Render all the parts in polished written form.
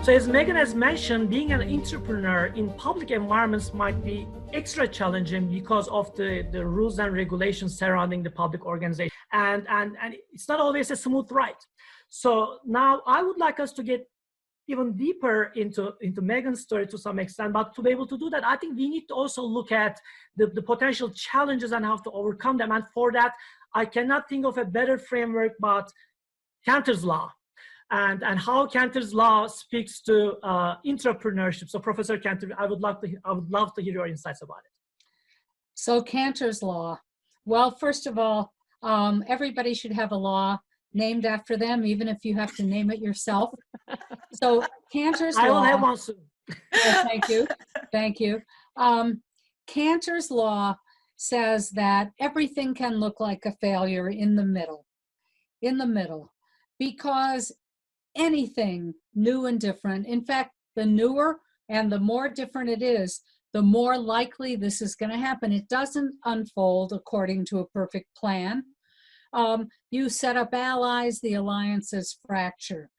So as Megan has mentioned, being an entrepreneur in public environments might be extra challenging because of the rules and regulations surrounding the public organization. And it's not always a smooth ride. So now I would like us to get even deeper into Megan's story to some extent, but to be able to do that, I think we need to also look at the potential challenges and how to overcome them. And for that, I cannot think of a better framework but Kanter's law. And how Kanter's law speaks to intrapreneurship. So Professor Kanter, I would love to hear your insights about it. So Kanter's law. Well, first of all, everybody should have a law named after them, even if you have to name it yourself. So Kanter's law. I will have one soon. Oh, thank you. Kanter's law says that everything can look like a failure in the middle, because anything new and different, in fact, the newer and the more different it is, the more likely this is going to happen. It doesn't unfold according to a perfect plan. You set up allies, the alliances fracture.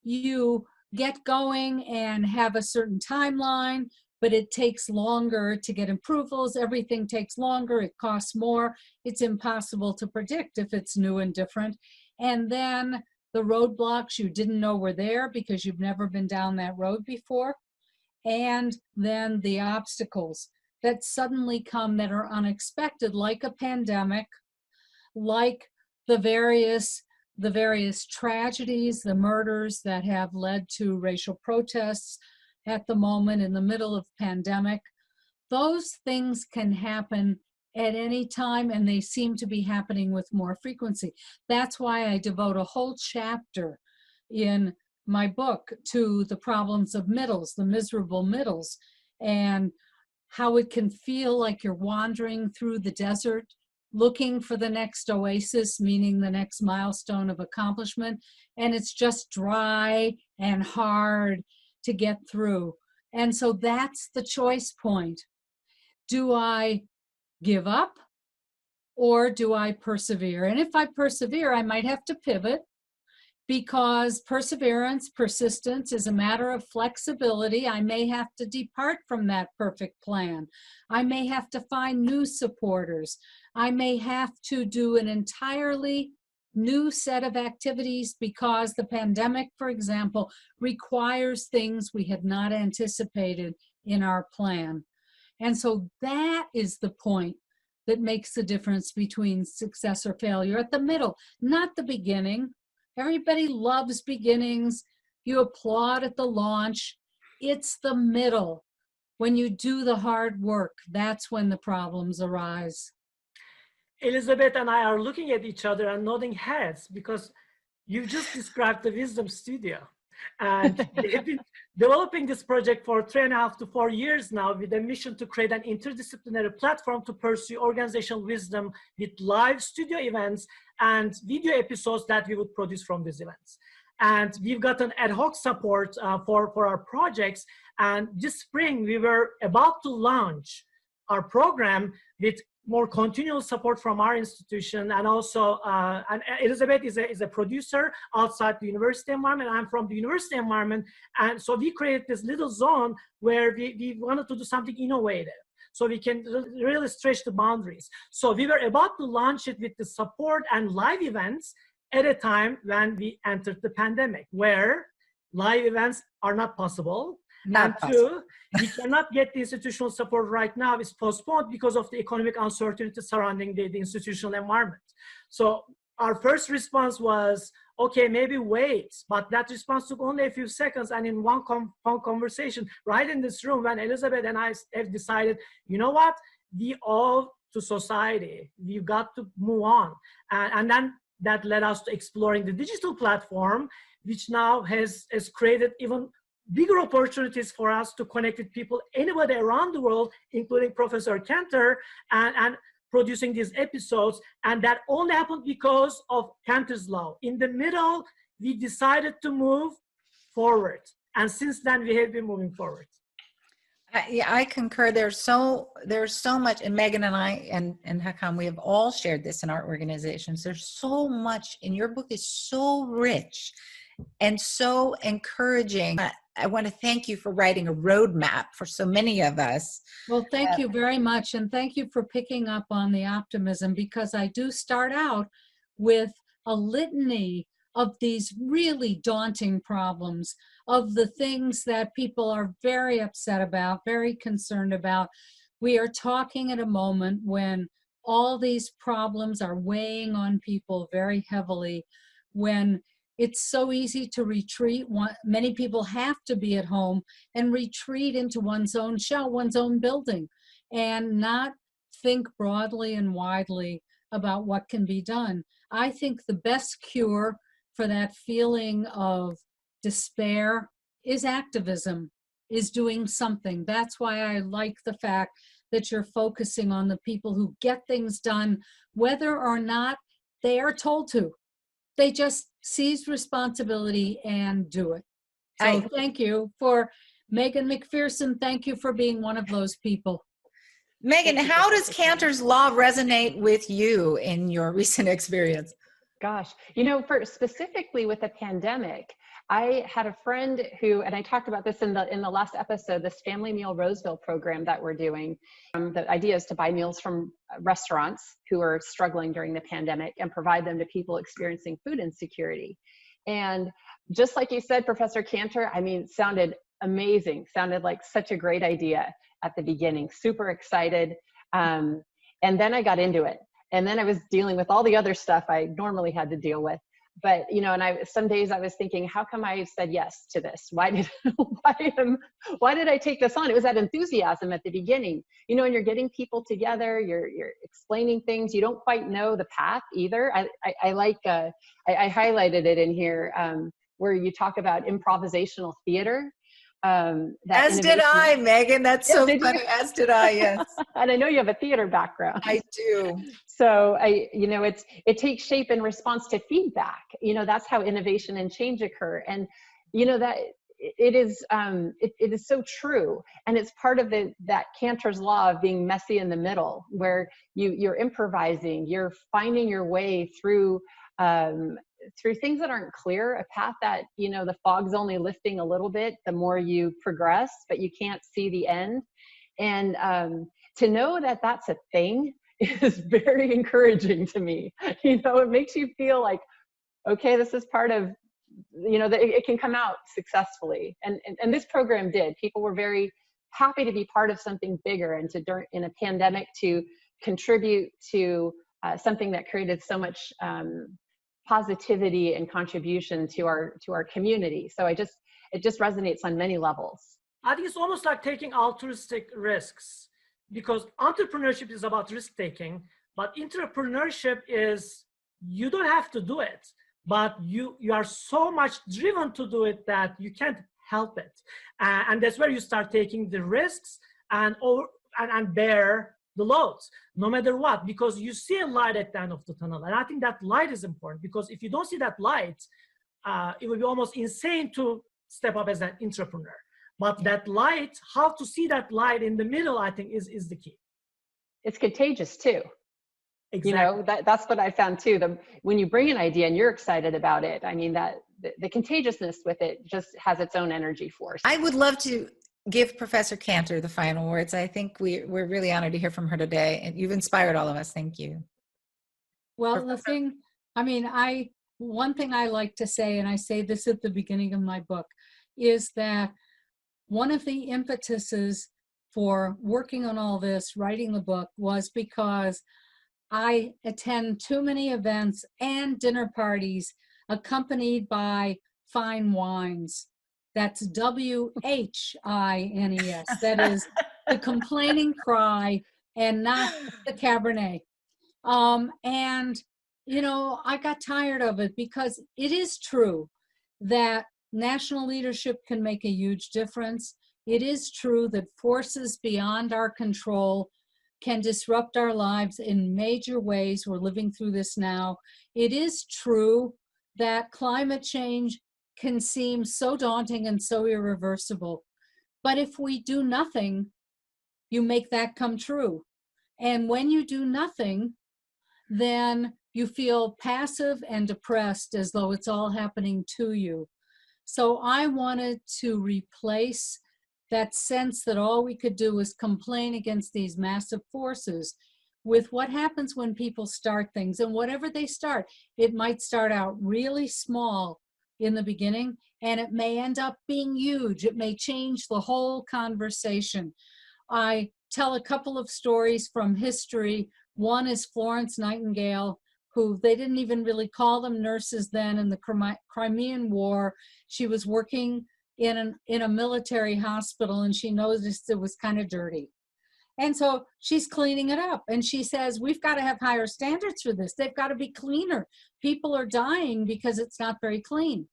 You get going and have a certain timeline, but it takes longer to get approvals. Everything takes longer. It costs more. It's impossible to predict if it's new and different. And then the roadblocks you didn't know were there because you've never been down that road before. And then the obstacles that suddenly come that are unexpected, like a pandemic, like the various tragedies, the murders that have led to racial protests at the moment in the middle of pandemic. Those things can happen at any time, and they seem to be happening with more frequency. That's why I devote a whole chapter in my book to the problems of middles, the miserable middles, and how it can feel like you're wandering through the desert looking for the next oasis, meaning the next milestone of accomplishment, and it's just dry and hard to get through. And so that's the choice point. Do I give up or do I persevere? And if I persevere, I might have to pivot, because perseverance, persistence is a matter of flexibility. I may have to depart from that perfect plan. I may have to find new supporters. I may have to do an entirely new set of activities because the pandemic, for example, requires things we had not anticipated in our plan. And so that is the point that makes the difference between success or failure, at the middle, not the beginning. Everybody loves beginnings. You applaud at the launch. It's the middle. When you do the hard work, that's when the problems arise. Elizabeth and I are looking at each other and nodding heads because you just described the Wisdom Studio. And they've been developing this project for 3.5 to 4 years now with a mission to create an interdisciplinary platform to pursue organizational wisdom with live studio events and video episodes that we would produce from these events. And we've gotten ad hoc support for our projects. And this spring, we were about to launch our program with more continual support from our institution, and also and Elizabeth is a producer outside the university environment. I'm from the university environment, and so we created this little zone where we wanted to do something innovative, so we can really stretch the boundaries. So we were about to launch it with the support and live events at a time when we entered the pandemic, where live events are not possible. And two, we cannot get the institutional support right now. It's postponed because of the economic uncertainty surrounding the institutional environment. So our first response was, okay, maybe wait. But that response took only a few seconds. And in one conversation right in this room, when Elizabeth and I have decided, you know what, we owe to society. We've got to move on. And then that led us to exploring the digital platform, which now has created even bigger opportunities for us to connect with people, anybody around the world, including Professor Kanter, and producing these episodes. And that only happened because of Kanter's law. In the middle, we decided to move forward. And since then, we have been moving forward. Yeah, I concur. There's so much, and Megan and I and Hakam, we have all shared this in our organizations. There's so much, and your book is so rich and so encouraging. I want to thank you for writing a roadmap for so many of us. Well, thank you very much. And thank you for picking up on the optimism, because I do start out with a litany of these really daunting problems, of the things that people are very upset about, very concerned about. We are talking at a moment when all these problems are weighing on people very heavily, when it's so easy to retreat. Many people have to be at home and retreat into one's own shell, one's own building, and not think broadly and widely about what can be done. I think the best cure for that feeling of despair is activism, is doing something. That's why I like the fact that you're focusing on the people who get things done, whether or not they are told to. They just seize responsibility and do it. So thank you for Megan MacPherson. Thank you for being one of those people. Megan, how does Kanter's law resonate with you in your recent experience? Gosh, you know, for specifically with the pandemic, I had a friend who, and I talked about this in the last episode, this Family Meal Roseville program that we're doing. The idea is to buy meals from restaurants who are struggling during the pandemic and provide them to people experiencing food insecurity. And just like you said, Professor Kanter, I mean, sounded amazing, sounded like such a great idea at the beginning, super excited. And then I got into it. And then I was dealing with all the other stuff I normally had to deal with. But, you know, and some days I was thinking, how come I said yes to this? Why did I take this on? It was that enthusiasm at the beginning, you know, and you're getting people together, you're explaining things. You don't quite know the path either. I highlighted it in here where you talk about improvisational theater. As did I, Megan. That's so funny. As did I, yes. And I know you have a theater background. I do. So you know, it takes shape in response to feedback. You know, that's how innovation and change occur. And you know that it is so true. And it's part of that Kanter's law of being messy in the middle, where you're improvising, you're finding your way through things that aren't clear, a path that, you know, the fog's only lifting a little bit the more you progress, but you can't see the end. And to know that that's a thing is very encouraging to me. You know, it makes you feel like, okay, this is part of, you know, that it can come out successfully. And this program did. People were very happy to be part of something bigger and in a pandemic to contribute to something that created so much positivity and contribution to our community. So it just resonates on many levels. I think it's almost like taking altruistic risks, because entrepreneurship is about risk taking, but intrapreneurship is, you don't have to do it, but you are so much driven to do it that you can't help it. And that's where you start taking the risks and bear the loads, no matter what, because you see a light at the end of the tunnel. And I think that light is important, because if you don't see that light, it would be almost insane to step up as an entrepreneur. But that light, how to see that light in the middle, I think is the key. It's contagious too. Exactly. You know, that's what I found too. When you bring an idea and you're excited about it, I mean, that the contagiousness with it just has its own energy force. I would love to give Professor Kanter the final words. I think we're really honored to hear from her today, and you've inspired all of us. Thank you. Well, one thing I like to say, and I say this at the beginning of my book, is that one of the impetuses for working on all this, writing the book, was because I attend too many events and dinner parties accompanied by fine wines. That's WHINES. That is the complaining cry and not the Cabernet. And, you know, I got tired of it, because it is true that national leadership can make a huge difference. It is true that forces beyond our control can disrupt our lives in major ways. We're living through this now. It is true that climate change can seem so daunting and so irreversible. But if we do nothing, you make that come true. And when you do nothing, then you feel passive and depressed, as though it's all happening to you. So I wanted to replace that sense that all we could do was complain against these massive forces with what happens when people start things. And whatever they start, it might start out really small in the beginning, and it may end up being huge. It may change the whole conversation. I tell a couple of stories from history. One is Florence Nightingale, who they didn't even really call them nurses then in the Crimean War. She was working in a military hospital, and she noticed it was kind of dirty. And so she's cleaning it up, and she says, we've got to have higher standards for this. They've got to be cleaner. People are dying because it's not very clean.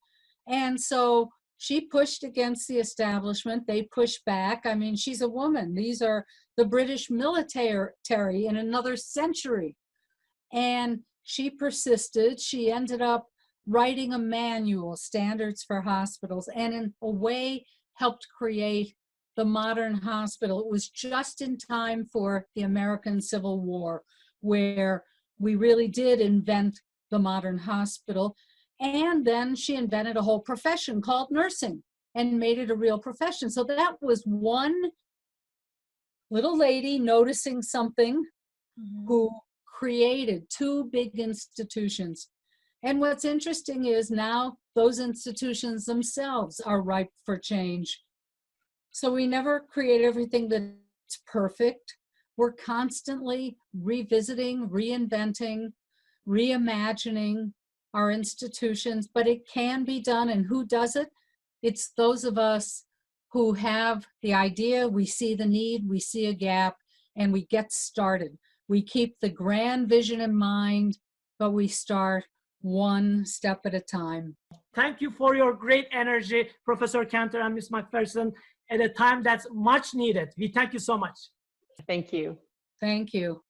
And so she pushed against the establishment. They pushed back. I mean, she's a woman. These are the British military in another century. And she persisted. She ended up writing a manual, Standards for Hospitals, and in a way helped create the modern hospital. It was just in time for the American Civil War, where we really did invent the modern hospital. And then she invented a whole profession called nursing and made it a real profession. So that was one little lady noticing something who created two big institutions. And what's interesting is now those institutions themselves are ripe for change. So we never create everything that's perfect. We're constantly revisiting, reinventing, reimagining our institutions, but it can be done. And who does it? It's those of us who have the idea, we see the need, we see a gap, and we get started. We keep the grand vision in mind, but we start one step at a time. Thank you for your great energy, Professor Kanter and Ms. MacPherson, at a time that's much needed. We thank you so much. Thank you. Thank you.